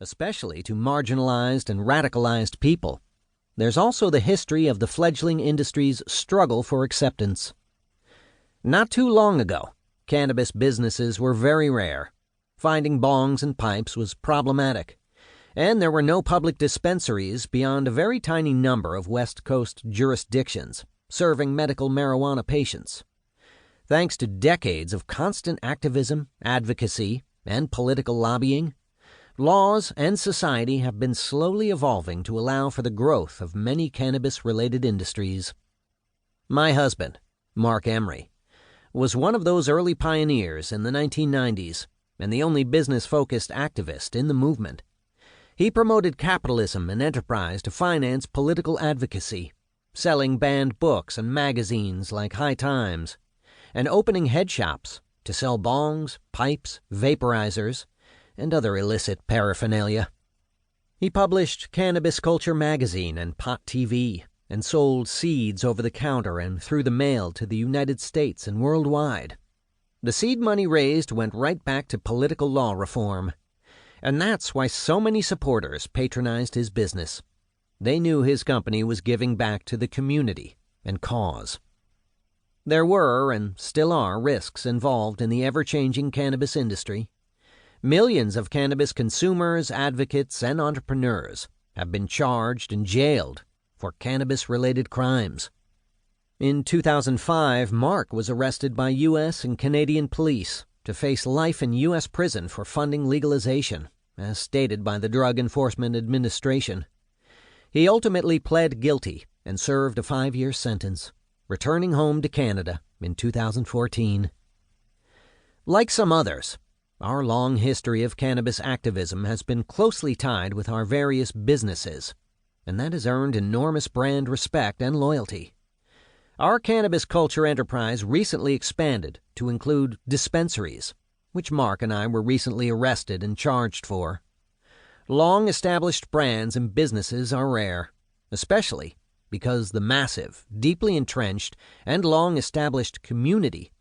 especially to marginalized and radicalized people. There's also the history of the fledgling industry's struggle for acceptance. Not too long ago, cannabis businesses were very rare. Finding bongs and pipes was problematic, and there were no public dispensaries beyond a very tiny number of West Coast jurisdictions serving medical marijuana patients. Thanks to decades of constant activism, advocacy, and political lobbying, laws and society have been slowly evolving to allow for the growth of many cannabis-related industries. My husband, Mark Emery, was one of those early pioneers in the 1990s and the only business-focused activist in the movement. He promoted capitalism and enterprise to finance political advocacy, selling banned books and magazines like High Times, and opening head shops to sell bongs, pipes, vaporizers, and other illicit paraphernalia. He published Cannabis Culture magazine and Pot TV, and sold seeds over the counter and through the mail to the United States and worldwide. The seed money raised went right back to political law reform, and that's why so many supporters patronized his business. They knew his company was giving back to the community and cause. There were, and still are, risks involved in the ever-changing cannabis industry. Millions of cannabis consumers, advocates, and entrepreneurs have been charged and jailed for cannabis-related crimes. In 2005, Mark was arrested by U.S. and Canadian police to face life in U.S. prison for funding legalization, as stated by the Drug Enforcement Administration. He ultimately pled guilty and served a 5-year sentence, returning home to Canada in 2014. Like some others, our long history of cannabis activism has been closely tied with our various businesses, and that has earned enormous brand respect and loyalty. Our cannabis culture enterprise recently expanded to include dispensaries, which Mark and I were recently arrested and charged for. Long-established brands and businesses are rare, especially because the massive, deeply entrenched, and long-established community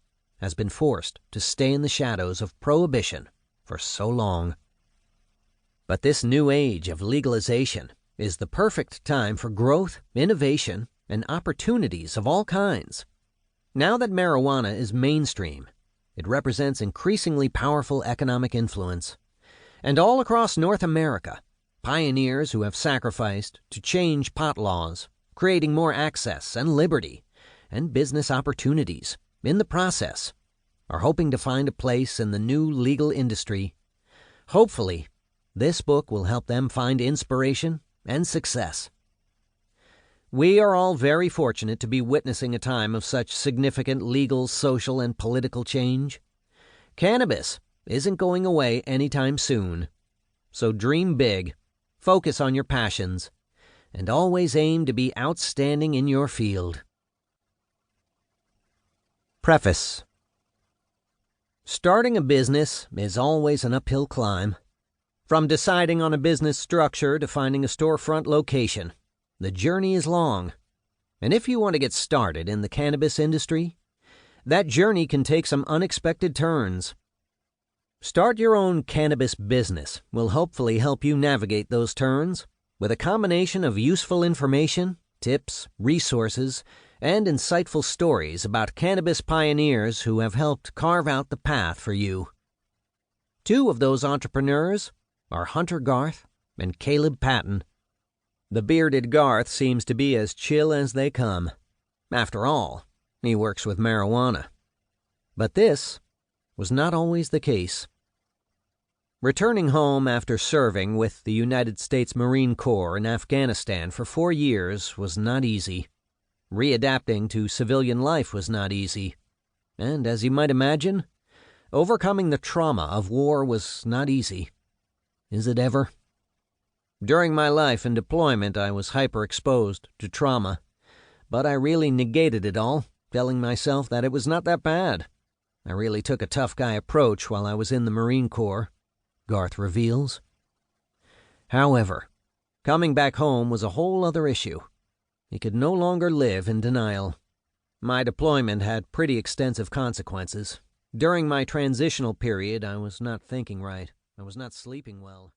has been forced to stay in the shadows of prohibition for so long. But this new age of legalization is the perfect time for growth, innovation, and opportunities of all kinds. Now that marijuana is mainstream, it represents increasingly powerful economic influence. And all across North America, pioneers who have sacrificed to change pot laws, creating more access and liberty and business opportunities in the process, are hoping to find a place in the new legal industry. Hopefully, this book will help them find inspiration and success. We are all very fortunate to be witnessing a time of such significant legal, social, and political change. Cannabis isn't going away anytime soon. So dream big, focus on your passions, and always aim to be outstanding in your field. Preface. Starting a business is always an uphill climb. From deciding on a business structure to finding a storefront location, the journey is long. And if you want to get started in the cannabis industry, that journey can take some unexpected turns. Start your own cannabis business will hopefully help you navigate those turns with a combination of useful information, tips, resources, and insightful stories about cannabis pioneers who have helped carve out the path for you. Two of those entrepreneurs are Hunter Garth and Caleb Patton. The bearded Garth seems to be as chill as they come. After all, he works with marijuana. But this was not always the case. Returning home after serving with the United States Marine Corps in Afghanistan for 4 years was not easy. Readapting to civilian life was not easy. And as you might imagine, overcoming the trauma of war was not easy. Is it ever? During my life in deployment, I was hyper-exposed to trauma, but I really negated it all, telling myself that it was not that bad. I really took a tough guy approach while I was in the Marine Corps, Garth reveals. However, coming back home was a whole other issue. He could no longer live in denial. My deployment had pretty extensive consequences. During my transitional period, I was not thinking right. I was not sleeping well.